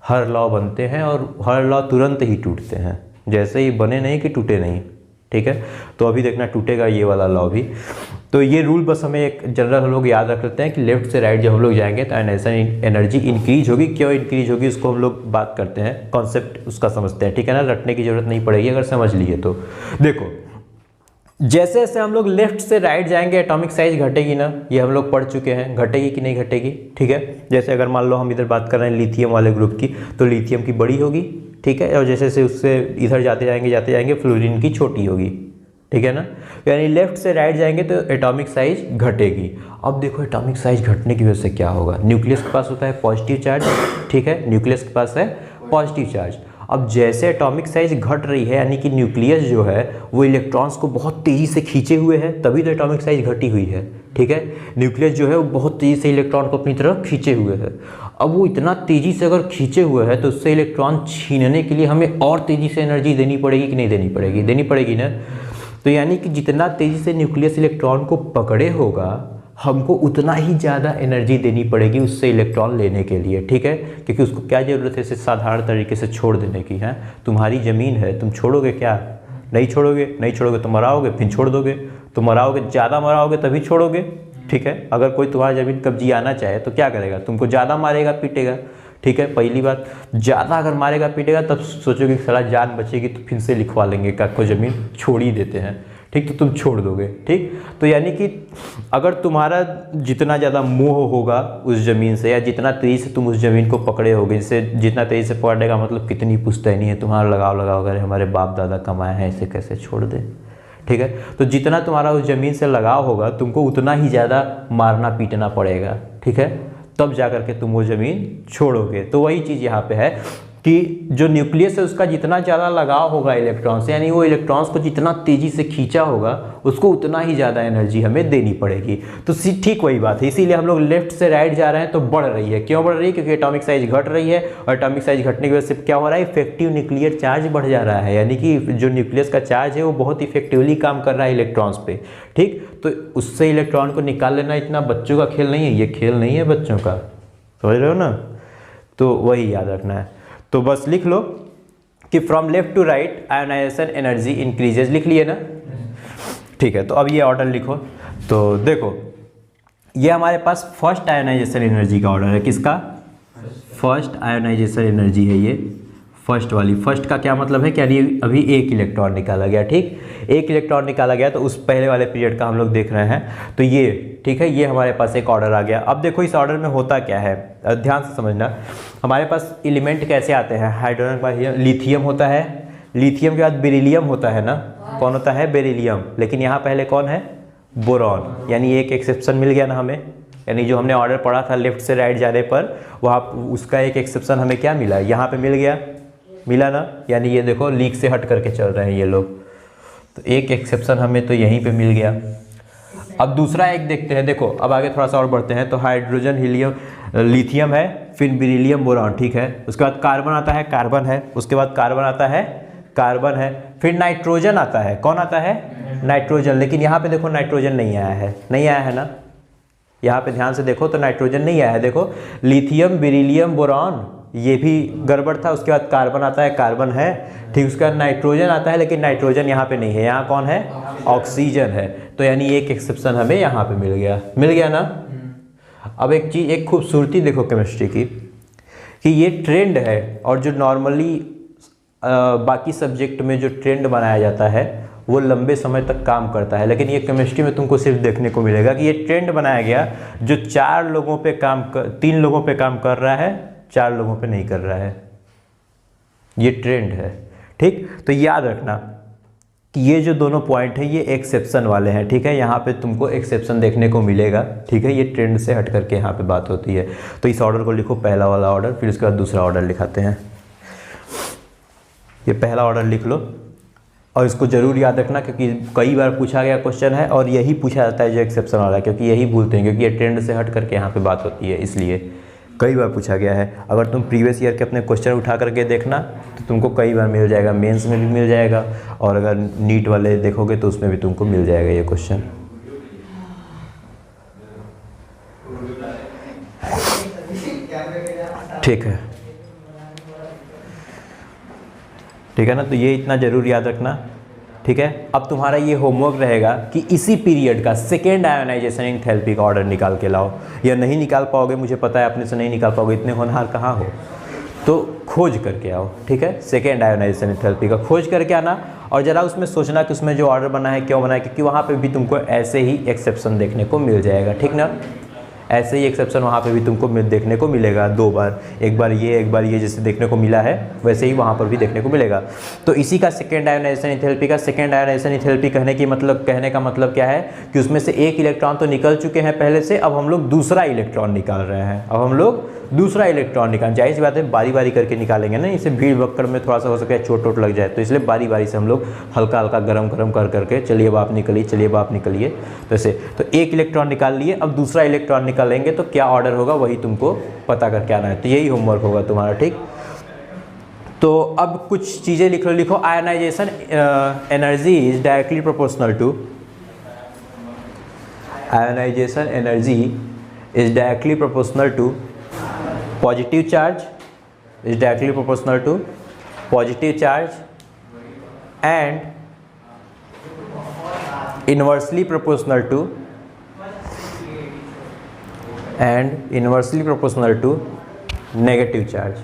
हर लॉ बनते हैं और हर लॉ तुरंत ही टूटते हैं, जैसे ही बने नहीं कि टूटे नहीं। ठीक है, तो अभी देखना टूटेगा ये वाला लॉ भी। तो ये रूल बस हमें एक जनरल हम लोग याद रख लेते हैं कि लेफ्ट से राइट जब हम लोग जाएंगे तो आयोनाइजेशन एनर्जी इंक्रीज होगी। क्यों इंक्रीज होगी उसको हम लोग बात करते हैं, कॉन्सेप्ट उसका समझते हैं। ठीक है ना, रटने की जरूरत नहीं पड़ेगी अगर समझ लिए तो। देखो जैसे जैसे हम लोग लेफ्ट से राइट जाएंगे एटॉमिक साइज घटेगी ना, ये हम लोग पढ़ चुके हैं, घटेगी कि नहीं घटेगी। ठीक है, जैसे अगर मान लो हम इधर बात कर रहे हैं लिथियम वाले ग्रुप की, तो लिथियम की बड़ी होगी। ठीक है, और जैसे जैसे उससे इधर जाते जाएंगे फ्लोरीन की छोटी होगी। ठीक है ना, यानी लेफ्ट से राइट जाएंगे तो एटॉमिक साइज घटेगी। अब देखो एटॉमिक साइज घटने की वजह से क्या होगा, न्यूक्लियस के पास होता है पॉजिटिव चार्ज। ठीक है, न्यूक्लियस के पास है पॉजिटिव चार्ज। अब जैसे एटॉमिक साइज घट रही है, यानी कि न्यूक्लियस जो है वो इलेक्ट्रॉन्स को बहुत तेज़ी से खींचे हुए है, तभी तो एटॉमिक साइज घटी हुई है। ठीक है, न्यूक्लियस जो है वो बहुत तेज़ी से इलेक्ट्रॉन को अपनी तरफ खींचे हुए है। अब वो इतना तेज़ी से अगर खींचे हुए है तो उससे इलेक्ट्रॉन छीनने के लिए हमें और तेज़ी से एनर्जी देनी पड़ेगी कि नहीं देनी पड़ेगी? देनी पड़ेगी ना। तो यानी कि जितना तेज़ी से न्यूक्लियस इलेक्ट्रॉन को पकड़े होगा, हमको उतना ही ज़्यादा एनर्जी देनी पड़ेगी उससे इलेक्ट्रॉन लेने के लिए। ठीक है, क्योंकि उसको क्या ज़रूरत है इसे साधारण तरीके से छोड़ देने की है। तुम्हारी ज़मीन है, तुम छोड़ोगे क्या? नहीं छोड़ोगे तो मराओगे, फिर छोड़ दोगे तो मराओगे, ज़्यादा मराओगे तभी छोड़ोगे। ठीक है, अगर कोई तुम्हारी ज़मीन कब्जी आना चाहे तो क्या करेगा? तुमको ज़्यादा मारेगा, पीटेगा। ठीक है, पहली बात, ज़्यादा अगर मारेगा पीटेगा तब सोचोगे कि साला जान बचेगी तो फिर से लिखवा लेंगे कि आपको ज़मीन छोड़ ही देते हैं। ठीक, तो तुम छोड़ दोगे। ठीक, तो यानी कि अगर तुम्हारा जितना ज़्यादा मोह होगा उस ज़मीन से, या जितना तेज़ी से तुम उस ज़मीन को पकड़े होगे, जिससे जितना तेज़ी से पकड़ेगा मतलब कितनी पुश्तैनी है तुम्हारा, लगाव अगर हमारे बाप दादा कमाए हैं, इसे कैसे छोड़ दें। ठीक है, तो जितना तुम्हारा उस ज़मीन से लगाव होगा तुमको उतना ही ज़्यादा मारना पीटना पड़ेगा। ठीक है, तब जा करके तुम वो ज़मीन छोड़ोगे। तो वही चीज़ यहाँ पे है कि जो न्यूक्लियस है उसका जितना ज़्यादा लगाव होगा इलेक्ट्रॉन से, यानी वो इलेक्ट्रॉन्स को जितना तेज़ी से खींचा होगा उसको उतना ही ज़्यादा एनर्जी हमें देनी पड़ेगी। तो ठीक वही बात है, इसीलिए हम लोग लेफ्ट से राइट जा रहे हैं तो बढ़ रही है। क्यों बढ़ रही है? क्योंकि एटॉमिक साइज घट रही है, और एटॉमिक साइज घटने की वजह से क्या हो रहा है? इफेक्टिव न्यूक्लियर चार्ज बढ़ जा रहा है, यानी कि जो न्यूक्लियस का चार्ज है वो बहुत इफेक्टिवली काम कर रहा है इलेक्ट्रॉन्स पे। ठीक, तो उससे इलेक्ट्रॉन को निकाल लेना इतना बच्चों का खेल नहीं है, ये खेल नहीं है बच्चों का, समझ रहे हो ना? तो वही याद रखना है। तो बस लिख लो कि from left to right ionisation energy increases, लिख लिए ना? ठीक है, तो अब ये ऑर्डर लिखो। तो देखो ये हमारे पास फर्स्ट आयोनाइजेशन एनर्जी का ऑर्डर है। किसका? फर्स्ट आयोनाइजेशन एनर्जी है ये, फर्स्ट वाली। फर्स्ट का क्या मतलब है? क्या अभी एक इलेक्ट्रॉन निकाला गया, ठीक, एक इलेक्ट्रॉन निकाला गया, तो उस पहले वाले पीरियड का हम लोग देख रहे हैं। तो ये ठीक है, ये हमारे पास एक ऑर्डर आ गया। अब देखो इस ऑर्डर में होता क्या है, ध्यान से समझना। हमारे पास एलिमेंट कैसे आते हैं? हाइड्रोजन के बाद लिथियम होता है, लिथियम के बाद बेरिलियम होता है ना? कौन होता है? बेरिलियम। लेकिन यहाँ पहले कौन है? बोरॉन। यानी एक एक्सेप्शन मिल गया ना हमें, यानी जो हमने ऑर्डर पढ़ा था लेफ्ट से राइट जाने पर, वहाँ उसका एक एक्सेप्शन हमें क्या मिला? यहाँ पे मिल गया, मिला ना? यानी ये देखो लीक से हट करके चल रहे हैं ये लोग, तो एक एक्सेप्शन हमें तो यहीं पे मिल गया। अब दूसरा एक देखते हैं, देखो अब आगे थोड़ा सा और बढ़ते हैं। तो हाइड्रोजन, हीलियम, लिथियम है, फिर बेरिलियम, बोरॉन, ठीक है। उसके बाद कार्बन आता है, कार्बन है, उसके बाद कार्बन आता है, कार्बन है, फिर नाइट्रोजन आता है। कौन आता है? नाइट्रोजन। लेकिन यहाँ पे देखो नाइट्रोजन नहीं आया है, नहीं आया है ना? यहाँ पे ध्यान से देखो तो नाइट्रोजन नहीं आया है। देखो लिथियम, बेरिलियम, बोरॉन ये भी गड़बड़ था। उसके बाद कार्बन आता है, कार्बन है, ठीक। उसके बाद नाइट्रोजन आता है, लेकिन नाइट्रोजन यहाँ पे नहीं है। यहाँ कौन है? ऑक्सीजन है। तो यानी एक एक्सेप्शन हमें यहाँ पे मिल गया, मिल गया ना? अब एक चीज़, एक खूबसूरती देखो केमिस्ट्री की, कि ये ट्रेंड है, और जो नॉर्मली बाकी सब्जेक्ट में जो ट्रेंड बनाया जाता है वो लंबे समय तक काम करता है, लेकिन ये केमिस्ट्री में तुमको सिर्फ देखने को मिलेगा कि ये ट्रेंड बनाया गया जो 4 लोगों पे काम कर, 3 लोगों पे काम कर रहा है, 4 लोगों पे नहीं कर रहा है। ये ट्रेंड है, ठीक। तो याद रखना कि ये जो दोनों पॉइंट है ये एक्सेप्शन वाले हैं, ठीक है। यहाँ पे तुमको एक्सेप्शन देखने को मिलेगा, ठीक है। ये ट्रेंड से हट करके यहाँ पे बात होती है। तो इस ऑर्डर को लिखो, पहला वाला ऑर्डर, फिर उसके बाद दूसरा ऑर्डर लिखाते हैं। ये पहला ऑर्डर लिख लो और इसको ज़रूर याद रखना, क्योंकि कई बार पूछा गया क्वेश्चन है और यही पूछा जाता है जो एक्सेप्शन वाला है, क्योंकि यही भूलते हैं, क्योंकि ये ट्रेंड से हट करके यहाँ पे बात होती है, इसलिए कई बार पूछा गया है। अगर तुम प्रीवियस ईयर के अपने क्वेश्चन उठा करके देखना तो तुमको कई बार मिल जाएगा, मेंस में भी मिल जाएगा, और अगर नीट वाले देखोगे तो उसमें भी तुमको मिल जाएगा ये क्वेश्चन। ठीक है, ठीक है ना। तो ये इतना ज़रूर याद रखना, ठीक है। अब तुम्हारा ये होमवर्क रहेगा कि इसी पीरियड का सेकेंड आयोनाइजेशन एंथैल्पी का ऑर्डर निकाल के लाओ। या नहीं निकाल पाओगे, मुझे पता है अपने से नहीं निकाल पाओगे, इतने होनहार कहाँ हो, तो खोज करके आओ, ठीक है। सेकेंड आयोनाइजेशन एंथैल्पी का खोज करके आना, और ज़रा उसमें सोचना कि उसमें जो ऑर्डर बना है क्यों बना है, क्योंकि वहाँ पर भी तुमको ऐसे ही एक्सेप्शन देखने को मिल जाएगा, ठीक ना। ऐसे ही एक्सेप्शन वहाँ पे भी तुमको देखने को मिलेगा 2 बार, एक बार ये जैसे देखने को मिला है वैसे ही वहाँ पर भी देखने को मिलेगा। तो इसी का सेकेंड आयोनाइजेशन एंथैल्पी का, सेकेंड आयोनाइजेशन एंथैल्पी कहने का मतलब क्या है कि उसमें से एक इलेक्ट्रॉन तो निकल चुके हैं पहले से, अब हम लोग दूसरा इलेक्ट्रॉन निकाल रहे हैं, अब हम लोग दूसरा इलेक्ट्रॉन निकाल, जाहिर सी बात है बारी बारी करके निकालेंगे ना, इसे भीड़ भक्कड़ में थोड़ा सा हो सके चोट वोट लग जाए, तो इसलिए बारी बारी से हम लोग हल्का हल्का गरम कर करके, चलिए अब आप निकलिए, चलिए अब आप निकलिए, तो ऐसे। तो एक इलेक्ट्रॉन निकाल लिए, अब दूसरा इलेक्ट्रॉन निकालेंगे तो क्या ऑर्डर होगा वही तुमको पता करके आना है। तो यही होमवर्क होगा तुम्हारा, ठीक। तो अब कुछ चीज़ें लिखो। Ionisation energy is directly proportional to, ionisation energy is directly proportional to positive charge, is directly proportional to positive charge and inversely proportional to negative charge,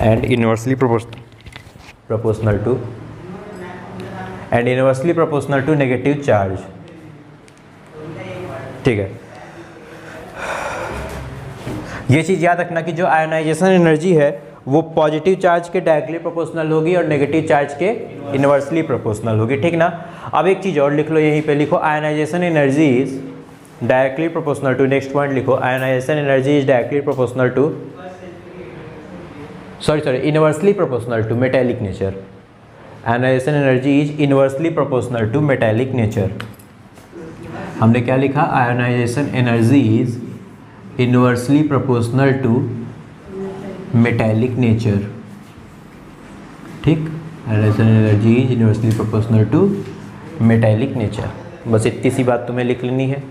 and inversely proportional to negative charge, ठीक है। ये चीज़ याद रखना कि जो ionisation energy है वो positive charge के डायरेक्टली प्रोपोर्शनल होगी और नेगेटिव चार्ज के इनवर्सली प्रोपोर्शनल होगी, ठीक ना। अब एक चीज़ और लिख लो, यहीं पे लिखो, ionisation energy is directly proportional to, next point लिखो, ionisation energy is directly proportional to sorry inversely proportional to metallic nature. Ionization energy is inversely proportional to metallic nature. हमने क्या लिखा? Ionization energy is inversely proportional to metallic nature. ठीक, ionization energy is inversely proportional to metallic nature. बस इतनी सी बात तुम्हें लिख लेनी है।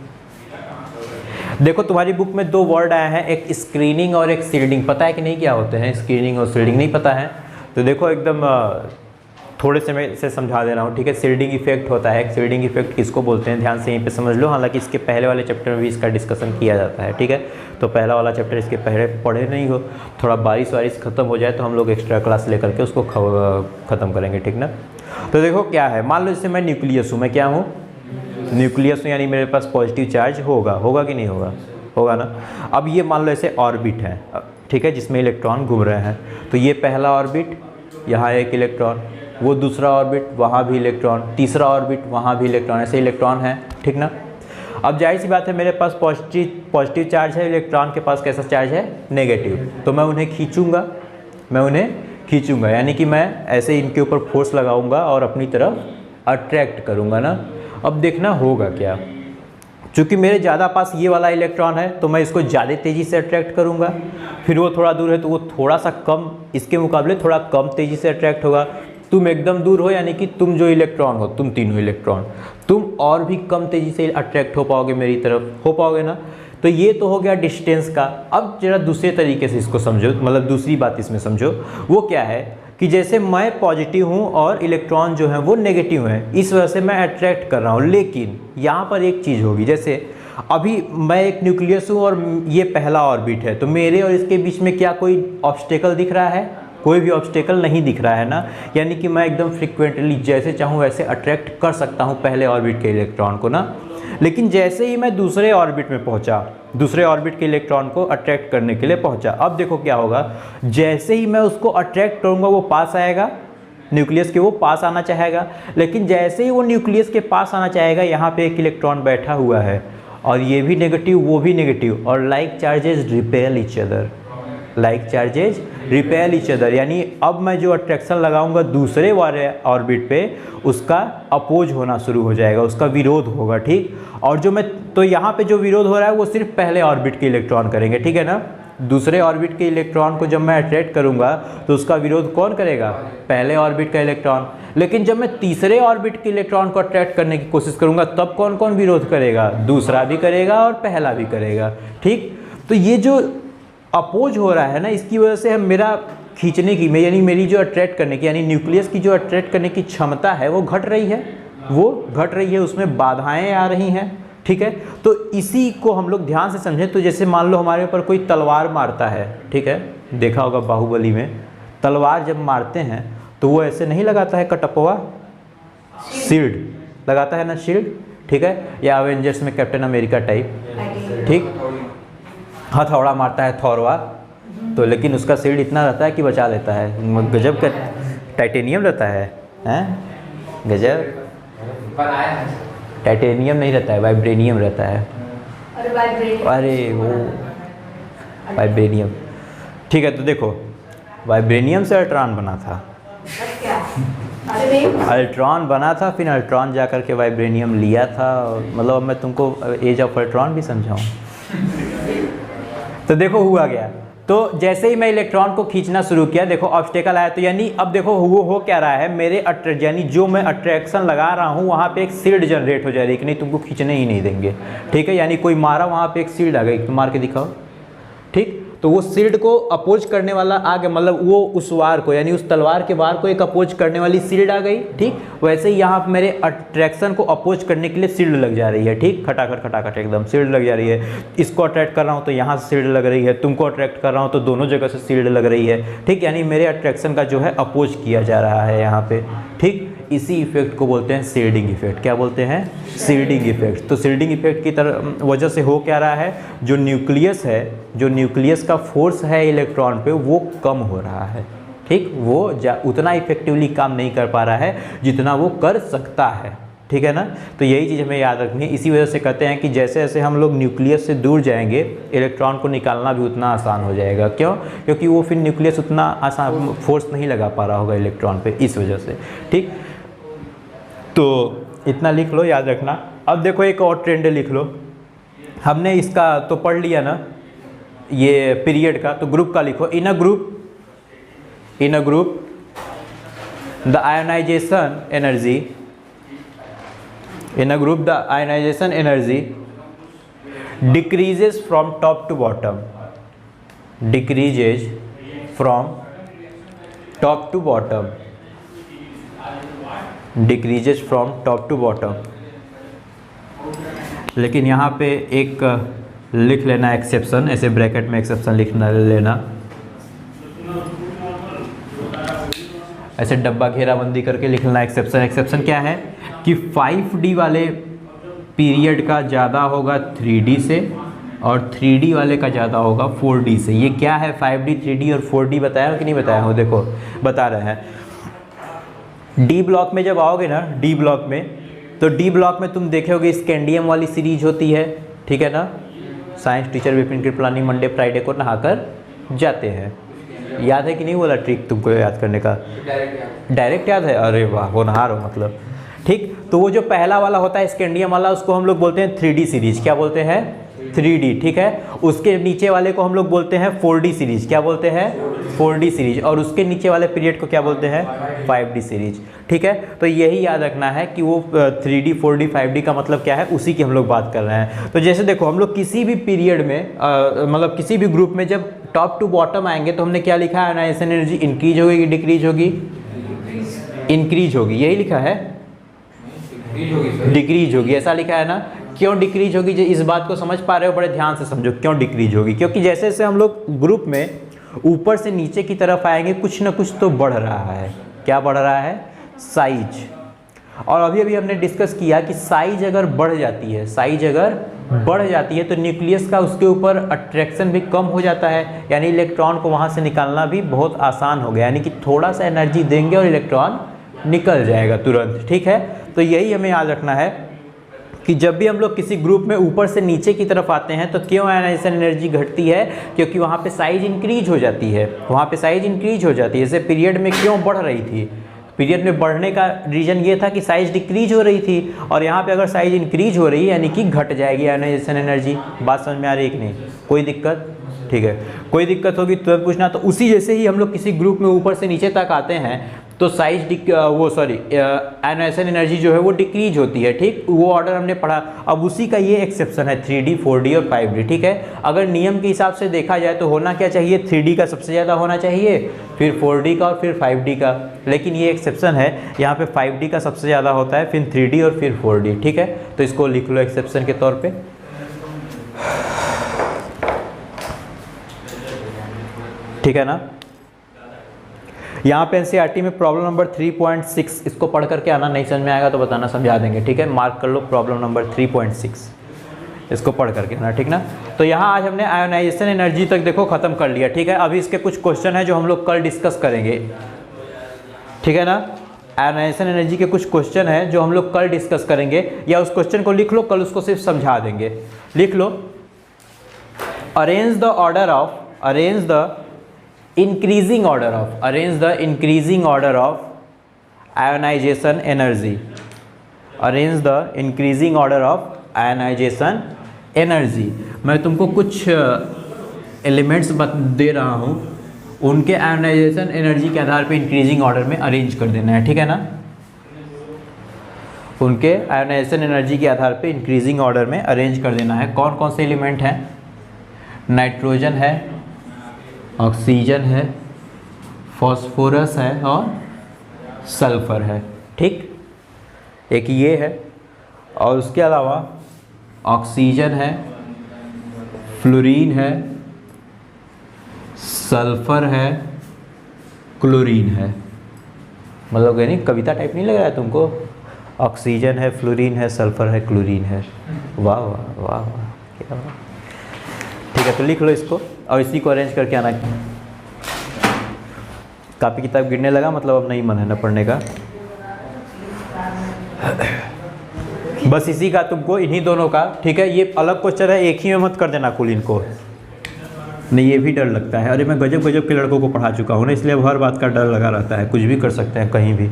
देखो तुम्हारी बुक में दो वर्ड आए हैं, एक स्क्रीनिंग और एक सील्डिंग। पता है कि नहीं क्या होते हैं स्क्रीनिंग और सील्डिंग? नहीं पता है तो देखो एकदम थोड़े समय से समझा दे रहा हूँ, ठीक है। सील्डिंग इफेक्ट होता है। सील्डिंग इफेक्ट किसको बोलते हैं ध्यान से यहीं पे समझ लो। हालांकि इसके पहले वाले चैप्टर में भी इसका डिस्कशन किया जाता है, ठीक है। तो पहला वाला चैप्टर इसके पहले पढ़े नहीं हो, थोड़ा बारिश वारिश खत्म हो जाए तो हम लोग एक्स्ट्रा क्लास लेकर के उसको ख़त्म करेंगे, ठीक ना। तो देखो क्या है, मान लो जैसे मैं न्यूक्लियस हूँ, मैं क्या हूँ? न्यूक्लियस हूँ, यानी मेरे पास पॉजिटिव चार्ज होगा कि नहीं होगा? होगा ना। अब ये मान लो ऐसे ऑर्बिट है, ठीक है, जिसमें इलेक्ट्रॉन घूम रहे हैं। तो ये पहला ऑर्बिट, यहाँ एक इलेक्ट्रॉन, वो दूसरा ऑर्बिट, वहाँ भी इलेक्ट्रॉन, तीसरा ऑर्बिट, वहाँ भी इलेक्ट्रॉन, ऐसे इलेक्ट्रॉन है, ठीक ना। अब जाहिर सी बात है मेरे पास पॉजिटिव चार्ज है, इलेक्ट्रॉन के पास कैसा चार्ज है? नेगेटिव। तो मैं उन्हें खींचूंगा, यानी कि मैं ऐसे इनके ऊपर फोर्स लगाऊंगा और अपनी तरफ अट्रैक्ट करूंगा ना। अब देखना होगा क्या, चूँकि मेरे ज़्यादा पास ये वाला इलेक्ट्रॉन है तो मैं इसको ज़्यादा तेज़ी से अट्रैक्ट करूँगा, फिर वो थोड़ा दूर है तो वो थोड़ा सा कम, इसके मुकाबले थोड़ा कम तेज़ी से अट्रैक्ट होगा। तुम एकदम दूर हो, यानी कि तुम जो इलेक्ट्रॉन हो, तुम तीनों इलेक्ट्रॉन, तुम और भी कम तेज़ी से अट्रैक्ट हो पाओगे मेरी तरफ, हो पाओगे ना। तो ये तो हो गया डिस्टेंस का। अब जरा दूसरे तरीके से इसको समझो, मतलब दूसरी बात इसमें समझो। वो क्या है कि जैसे मैं पॉजिटिव हूँ और इलेक्ट्रॉन जो है वो नेगेटिव है, इस वजह से मैं अट्रैक्ट कर रहा हूँ। लेकिन यहाँ पर एक चीज़ होगी, जैसे अभी मैं एक न्यूक्लियस हूँ और ये पहला ऑर्बिट है, तो मेरे और इसके बीच में क्या कोई ऑब्स्टेकल दिख रहा है? कोई भी ऑब्स्टेकल नहीं दिख रहा है ना। यानी कि मैं एकदम फ्रिक्वेंटली जैसे चाहूँ वैसे अट्रैक्ट कर सकता हूँ पहले ऑर्बिट के इलेक्ट्रॉन को ना। लेकिन जैसे ही मैं दूसरे ऑर्बिट में पहुंचा, दूसरे ऑर्बिट के इलेक्ट्रॉन को अट्रैक्ट करने के लिए पहुंचा, अब देखो क्या होगा, जैसे ही मैं उसको अट्रैक्ट करूंगा वो पास आएगा, न्यूक्लियस के वो पास आना चाहेगा। लेकिन जैसे ही वो न्यूक्लियस के पास आना चाहेगा, यहाँ पे एक इलेक्ट्रॉन बैठा हुआ है और ये भी नेगेटिव, वो भी नेगेटिव, और like charges repel each other, like charges repel each other. यानी अब मैं जो अट्रैक्शन लगाऊंगा दूसरे वाले ऑर्बिट पे, उसका अपोज होना शुरू हो जाएगा, उसका विरोध होगा, ठीक। और जो मैं, तो यहाँ पे जो विरोध हो रहा है वो सिर्फ पहले ऑर्बिट के इलेक्ट्रॉन करेंगे, ठीक है ना। दूसरे ऑर्बिट के इलेक्ट्रॉन को जब मैं अट्रैक्ट करूँगा तो उसका विरोध कौन करेगा? पहले ऑर्बिट का इलेक्ट्रॉन। लेकिन जब मैं तीसरे ऑर्बिट के इलेक्ट्रॉन को अट्रैक्ट करने की कोशिश करूँगा तब कौन कौन विरोध करेगा? दूसरा भी करेगा और पहला भी करेगा, ठीक। तो ये जो अपोज हो रहा है ना, इसकी वजह से हम मेरा खींचने की, यानी मेरी जो अट्रैक्ट करने की, यानी न्यूक्लियस की जो अट्रैक्ट करने की क्षमता है वो घट रही है, उसमें बाधाएं आ रही हैं, ठीक है। तो इसी को हम लोग ध्यान से समझें। तो जैसे मान लो हमारे ऊपर कोई तलवार मारता है, ठीक है, देखा होगा बाहुबली में, तलवार जब मारते हैं तो वो ऐसे नहीं लगाता है कटप्पा, शील्ड लगाता है ना, शील्ड, ठीक है, या एवेंजर्स में कैप्टन अमेरिका टाइप, ठीक, हथौड़ा मारता है थौरवा, तो लेकिन उसका शील्ड इतना रहता है कि बचा लेता है। गजब का टाइटेनियम रहता है, हैं, गजब। टाइटेनियम नहीं रहता है, वाइब्रेनियम रहता है। अरे वो वाइब्रेनियम, ठीक है। तो देखो वाइब्रेनियम से अल्ट्रॉन बना था, अल्ट्रॉन बना था, फिर अल्ट्रॉन जा कर के वाइब्रेनियम लिया था। मतलब अब मैं तुमको एज ऑफ अल्ट्रॉन भी समझाऊँ। तो देखो हुआ गया, तो जैसे ही मैं इलेक्ट्रॉन को खींचना शुरू किया, देखो ऑब्स्टेकल आया। तो यानी अब देखो वो हो क्या रहा है, मेरे यानी जो मैं अट्रैक्शन लगा रहा हूँ वहाँ पे एक शील्ड जनरेट हो जा रही है कि नहीं, तुमको खींचने ही नहीं देंगे, ठीक है। यानी कोई मारा, वहाँ पे एक शील्ड आ गई, तुम मार के दिखाओ, ठीक। तो वो शील्ड को अपोज करने वाला आ गया, मतलब वो उस वार को, यानी उस तलवार के वार को एक अपोज करने वाली शील्ड आ गई, ठीक। वैसे ही यहाँ मेरे अट्रैक्शन को अपोज करने के लिए शील्ड लग जा रही है, ठीक, खटाखट एकदम शील्ड लग जा रही है। इसको अट्रैक्ट कर रहा हूँ तो यहाँ से शील्ड लग रही है, तुमको अट्रैक्ट कर रहा हूँ तो दोनों जगह से शील्ड लग रही है, ठीक। यानी मेरे अट्रैक्शन का जो है अपोज किया जा रहा है यहाँ पे, ठीक। इसी इफेक्ट को बोलते हैं शील्डिंग इफेक्ट। क्या बोलते हैं? Shielding effect. तो शील्डिंग इफेक्ट की तरह वजह से हो क्या रहा है, जो न्यूक्लियस है, जो न्यूक्लियस का फोर्स है इलेक्ट्रॉन पे, वो कम हो रहा है, ठीक। वो उतना इफेक्टिवली काम नहीं कर पा रहा है जितना वो कर सकता है, ठीक है ना। तो यही चीज़ हमें याद रखनी है। इसी वजह से कहते हैं कि जैसे जैसे हम लोग न्यूक्लियस से दूर जाएंगे इलेक्ट्रॉन को निकालना भी उतना आसान हो जाएगा। क्यों? क्योंकि वो फिर न्यूक्लियस उतना आसान फोर्स नहीं लगा पा रहा होगा इलेक्ट्रॉन पे, इस वजह से। ठीक, तो इतना लिख लो, याद रखना। अब देखो एक और ट्रेंड लिख लो। हमने इसका तो पढ़ लिया ना, ये पीरियड का, तो ग्रुप का लिखो। In a group the ionization energy, in a group the ionization energy decreases from top to bottom, decreases from top to bottom, decreases from top to bottom। लेकिन यहाँ पे एक लिख लेना एक्सेप्शन, ऐसे ब्रैकेट में एक्सेप्शन लिखना लेना, ऐसे डब्बा घेराबंदी करके लिख लेना एक्सेप्शन। एक्सेप्शन क्या है कि 5D वाले पीरियड का ज़्यादा होगा 3D से और 3D वाले का ज़्यादा होगा 4D से। ये क्या है 5D, 3D और 4D बताया हो कि नहीं बताया हो? देखो बता रहे हैं। डी ब्लॉक में जब आओगे ना, डी ब्लॉक में, तो डी ब्लॉक में तुम देखोगे स्कैंडियम वाली सीरीज होती है, ठीक है ना। Science teacher Vipin Kripalani Monday Friday को नहाकर जाते हैं। याद है कि नहीं बोला ट्रिक तुमको याद करने का? डायरेक्ट याद है? अरे वाह, होनहार हो मतलब। ठीक, तो वो जो पहला वाला होता है स्कैंडियम वाला, उसको हम लोग बोलते हैं 3D सीरीज। क्या बोलते हैं? 3D, ठीक है। उसके नीचे वाले को हम लोग बोलते हैं 4D सीरीज। क्या बोलते हैं? 4D series. और उसके नीचे वाले पीरियड को क्या बोलते हैं? 5D सीरीज, ठीक है। तो यही याद रखना है कि वो 3D, 4D, 5D का मतलब क्या है, उसी की हम लोग बात कर रहे हैं। तो जैसे देखो, हम लोग किसी भी पीरियड में मतलब किसी भी ग्रुप में जब टॉप टू बॉटम आएंगे तो हमने क्या लिखा है? आयोनाइजेशन एनर्जी इंक्रीज होगी कि डिक्रीज होगी? इंक्रीज होगी, यही लिखा है। डिक्रीज होगी, ऐसा लिखा है ना। क्यों डिक्रीज होगी? इस बात को समझ पा रहे हो? बड़े ध्यान से समझो क्यों डिक्रीज होगी। क्योंकि जैसे जैसे हम लोग ग्रुप में ऊपर से नीचे की तरफ आएंगे, कुछ ना कुछ तो बढ़ रहा है। क्या बढ़ रहा है? साइज। और अभी अभी हमने डिस्कस किया कि साइज अगर बढ़ जाती है, साइज अगर बढ़ जाती है तो न्यूक्लियस का उसके ऊपर अट्रैक्शन भी कम हो जाता है, यानी इलेक्ट्रॉन को वहाँ से निकालना भी बहुत आसान हो गया। यानी कि थोड़ा सा एनर्जी देंगे और इलेक्ट्रॉन निकल जाएगा तुरंत, ठीक है। तो यही हमें याद रखना है कि जब भी हम लोग किसी ग्रुप में ऊपर से नीचे की तरफ आते हैं तो क्यों आयोनाइजेशन एनर्जी घटती है? क्योंकि वहाँ पे साइज इंक्रीज हो जाती है, वहाँ पे साइज इंक्रीज हो जाती है। जैसे पीरियड में क्यों बढ़ रही थी? पीरियड में बढ़ने का रीज़न ये था कि साइज डिक्रीज हो रही थी, और यहाँ पे अगर साइज इंक्रीज हो रही है यानी कि घट जाएगी आयोनाइजेशन एनर्जी। बात समझ में आ रही है कि नहीं? कोई दिक्कत? ठीक है, कोई दिक्कत होगी तो पूछना। तो उसी जैसे ही हम लोग किसी ग्रुप में ऊपर से नीचे तक आते हैं तो साइज आयोनाइजेशन एनर्जी जो है वो डिक्रीज होती है, ठीक। वो ऑर्डर हमने पढ़ा। अब उसी का ये एक्सेप्शन है 3D, 4D और 5D, ठीक है। अगर नियम के हिसाब से देखा जाए तो होना क्या चाहिए? 3D का सबसे ज़्यादा होना चाहिए, फिर 4D का और फिर 5D का। लेकिन ये एक्सेप्शन है, यहाँ पे 5D का सबसे ज़्यादा होता है, फिर 3D और फिर 4D, ठीक है। तो इसको लिख लो एक्सेप्शन के तौर पर। ठीक है ना। यहाँ पे एनसीईआरटी में प्रॉब्लम नंबर 3.6, इसको पढ़ करके आना। नहीं समझ में आएगा तो बताना, समझा देंगे, ठीक है। मार्क कर लो प्रॉब्लम नंबर 3.6, इसको पढ़ करके आना, ठीक ना। तो यहाँ आज हमने आयोनाइजेशन एनर्जी तक देखो ख़त्म कर लिया, ठीक है। अभी इसके कुछ क्वेश्चन है जो हम लोग कल डिस्कस करेंगे, ठीक है ना। आयोनाइजेशन एनर्जी के कुछ क्वेश्चन है जो हम लोग कल डिस्कस करेंगे, या उस क्वेश्चन को लिख लो, कल उसको सिर्फ समझा देंगे। लिख लो, arrange the order of, arrange the increasing order of, arrange the increasing order of ionization energy, arrange the increasing order of ionization energy। मैं तुमको कुछ एलिमेंट्स दे रहा हूँ, उनके आयोनाइजेशन एनर्जी के आधार पे इंक्रीजिंग ऑर्डर में अरेंज कर देना है, ठीक है ना। उनके आयोनाइजेशन एनर्जी के आधार पे इंक्रीजिंग ऑर्डर में अरेंज कर देना है। कौन कौन से एलिमेंट हैं? नाइट्रोजन है, ऑक्सीजन है, फॉस्फोरस है और सल्फर है, ठीक। एक ये है, और उसके अलावा ऑक्सीजन है, फ्लोरीन है, सल्फर है, क्लोरीन है। मतलब यानी कविता टाइप नहीं लग रहा है तुमको? ऑक्सीजन है, फ्लोरीन है, सल्फर है, क्लोरीन है। वाह वाह वाह वाह, क्या वाह। ठीक है, तो लिख लो इसको और इसी को अरेंज करके आना। कापी किताब गिरने लगा, मतलब अब नहीं मन है ना पढ़ने का। बस इसी का तुमको, इन्हीं दोनों का, ठीक है। ये अलग क्वेश्चन है, एक ही में मत कर देना कुल इनको। नहीं, ये भी डर लगता है। अरे मैं गजब गजब के लड़कों को पढ़ा चुका हूँ ना, इसलिए अब हर बात का डर लगा रहता है, कुछ भी कर सकते हैं कहीं भी।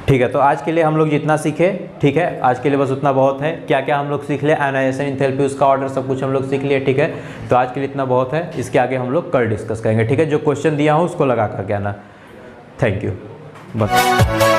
ठीक है, तो आज के लिए हम लोग जितना सीखे, ठीक है, आज के लिए बस उतना बहुत है। क्या क्या हम लोग सीख ले, आयनाइजेशन, एंथैल्पी, उसका ऑर्डर, सब कुछ हम लोग सीख लिए, ठीक है। तो आज के लिए इतना बहुत है, इसके आगे हम लोग कल डिस्कस करेंगे, ठीक है। जो क्वेश्चन दिया हूँ उसको लगा करके आना। थैंक यू, बस।